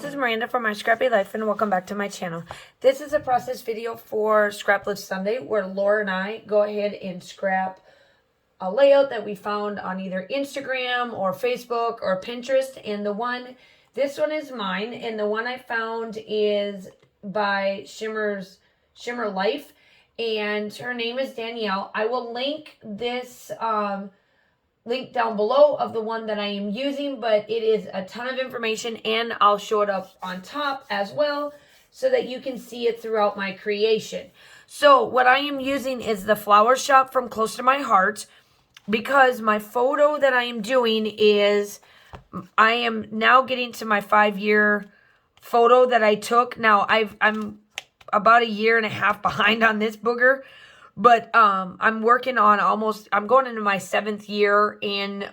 this is Miranda from My Scrappy Life, and welcome back to my channel. This is a process video for Scraplift Sunday, where Laura and I go ahead and scrap a layout that we found on either Instagram or Facebook or Pinterest. And this one is mine, and the one I found is by Shimmer Life, and her name is Danielle. I will link this link down below of the one that I am using, but it is a ton of information, and I'll show it up on top as well so that you can see it throughout my creation. So what I am using is the flower shop from Close to My Heart, because my photo that I am doing is, I am now getting to my 5-year photo that I took. Now I'm about a year and a half behind on this booger. But I'm working on I'm going into my 7th year in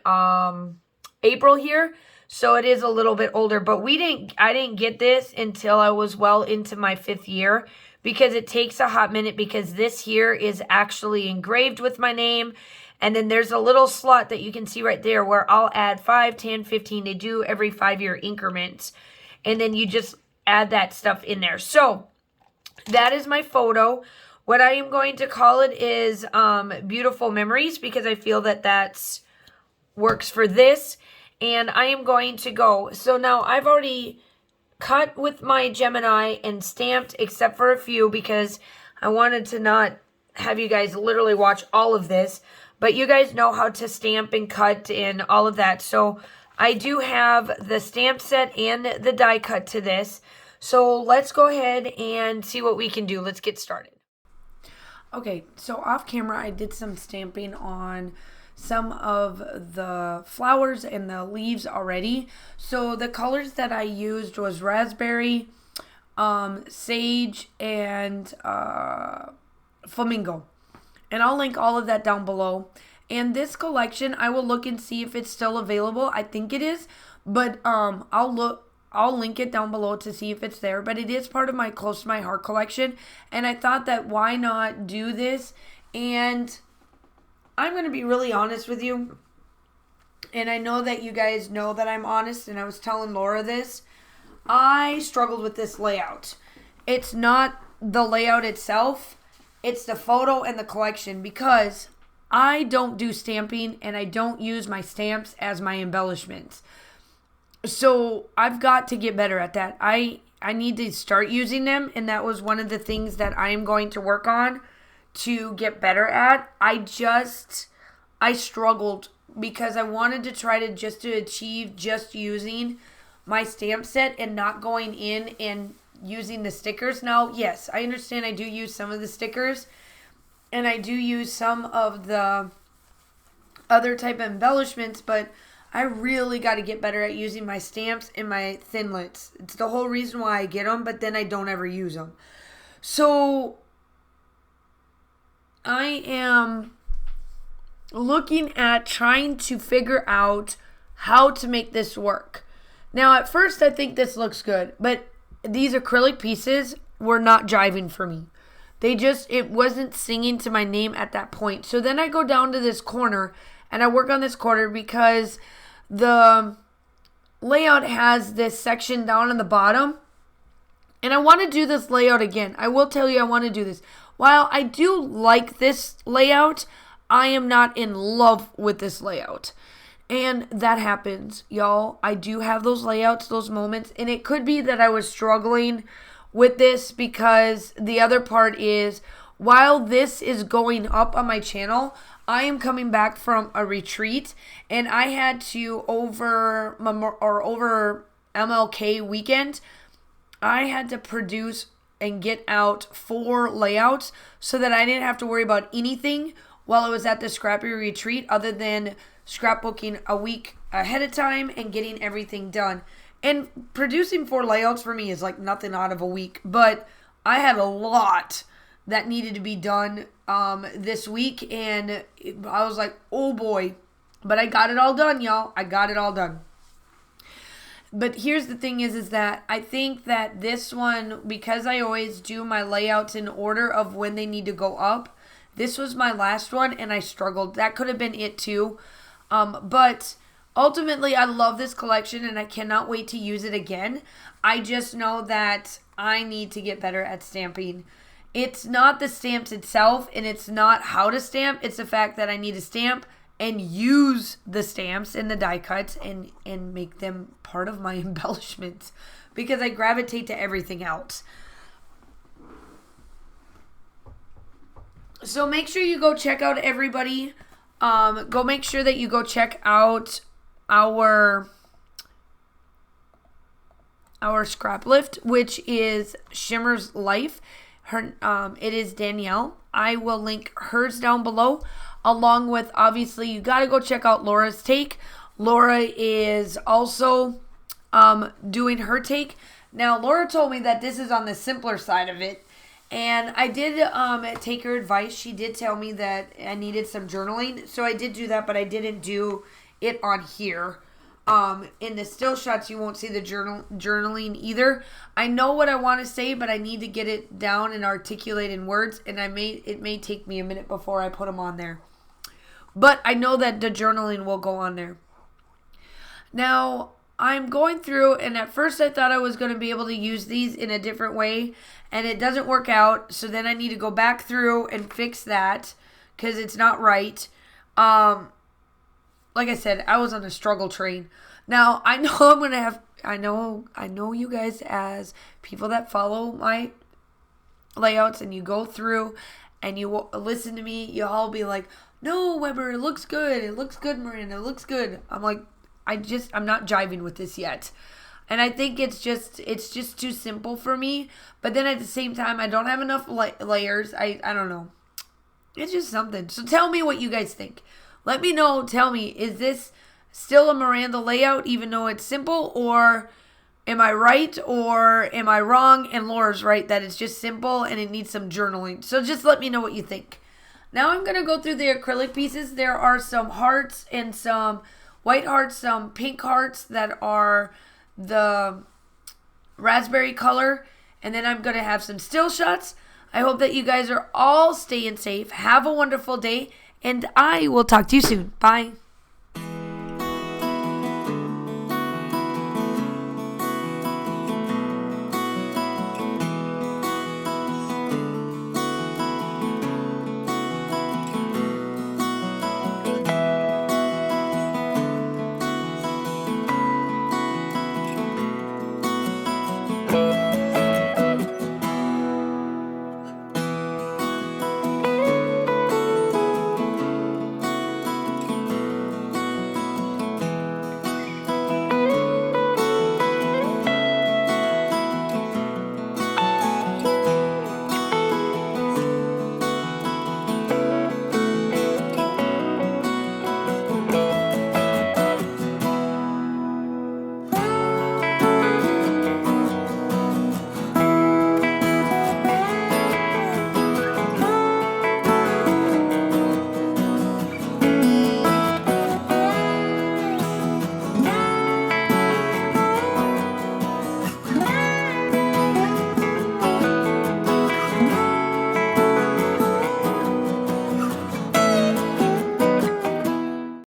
April here. So it is a little bit older. But I didn't get this until I was well into my 5th year, because it takes a hot minute, because this here is actually engraved with my name. And then there's a little slot that you can see right there where I'll add 5, 10, 15. They do every 5-year increments. And then you just add that stuff in there. So that is my photo. What I am going to call it is Beautiful Memories, because I feel that works for this. And I am going to go. So now I've already cut with my Gemini and stamped, except for a few, because I wanted to not have you guys literally watch all of this. But you guys know how to stamp and cut and all of that. So I do have the stamp set and the die cut to this. So let's go ahead and see what we can do. Let's get started. Okay, so off camera, I did some stamping on some of the flowers and the leaves already. So the colors that I used was raspberry, sage, and flamingo. And I'll link all of that down below. And this collection, I will look and see if it's still available. I think it is, but I'll link it down below to see if it's there, but it is part of my Close to My Heart collection, and I thought that why not do this. And I'm going to be really honest with you, and I know that you guys know that I'm honest, and I was telling Laura this. I struggled with this layout. It's not the layout itself, it's the photo and the collection, because I don't do stamping, and I don't use my stamps as my embellishments. So I've got to get better at that. I need to start using them, and that was one of the things that I am going to work on to get better at. I struggled because I wanted to try to achieve just using my stamp set and not going in and using the stickers. Now, yes, I understand I do use some of the stickers, and I do use some of the other type of embellishments, but I really got to get better at using my stamps and my Thinlits. It's the whole reason why I get them, but then I don't ever use them. So I am looking at trying to figure out how to make this work. Now, at first, I think this looks good, but these acrylic pieces were not jiving for me. It wasn't singing to my name at that point. So then I go down to this corner, and I work on this corner because the layout has this section down on the bottom. And I want to do this layout again. I will tell you I want to do this. While I do like this layout, I am not in love with this layout. And that happens, y'all. I do have those layouts, those moments. And it could be that I was struggling with this, because the other part is, while this is going up on my channel, I am coming back from a retreat, and I had to over MLK weekend, I had to produce and get out 4 layouts so that I didn't have to worry about anything while I was at the Scrappy retreat, other than scrapbooking a week ahead of time and getting everything done. And producing 4 layouts for me is like nothing out of a week, but I had a lot that needed to be done this week, and I was like, oh boy. But I got it all done, y'all. I got it all done. But here's the thing is that I think that this one, because I always do my layouts in order of when they need to go up, this was my last one, and I struggled. That could have been it too. But ultimately, I love this collection and I cannot wait to use it again. I just know that I need to get better at stamping. It's not the stamps itself, and it's not how to stamp. It's the fact that I need to stamp and use the stamps and the die cuts and make them part of my embellishments, because I gravitate to everything else. So make sure you go check out everybody. Go make sure that you go check out our Scraplift, which is Shimmer's Life. It is Danielle. I will link hers down below, along with, obviously, you got to go check out Laura's take. Laura is also doing her take. Now, Laura told me that this is on the simpler side of it, and I did take her advice. She did tell me that I needed some journaling, so I did do that, but I didn't do it on here. In the still shots, you won't see the journaling either. I know what I want to say, but I need to get it down and articulate in words, and it may take me a minute before I put them on there. But I know that the journaling will go on there. Now, I'm going through, and at first I thought I was going to be able to use these in a different way, and it doesn't work out, so then I need to go back through and fix that, because it's not right. Like I said, I was on a struggle train. Now, I know I'm going to have, I know you guys, as people that follow my layouts and you go through and you listen to me, you'll all be like, no, Webber, it looks good. It looks good, Miranda. It looks good. I'm like, I'm not jiving with this yet. And I think it's just too simple for me. But then at the same time, I don't have enough layers. I don't know. It's just something. So tell me what you guys think. Let me know. Tell me, is this still a Miranda layout even though it's simple? Or am I right or am I wrong? And Laura's right that it's just simple and it needs some journaling. So just let me know what you think. Now I'm going to go through the acrylic pieces. There are some hearts and some white hearts, some pink hearts that are the raspberry color. And then I'm going to have some still shots. I hope that you guys are all staying safe. Have a wonderful day. And I will talk to you soon. Bye.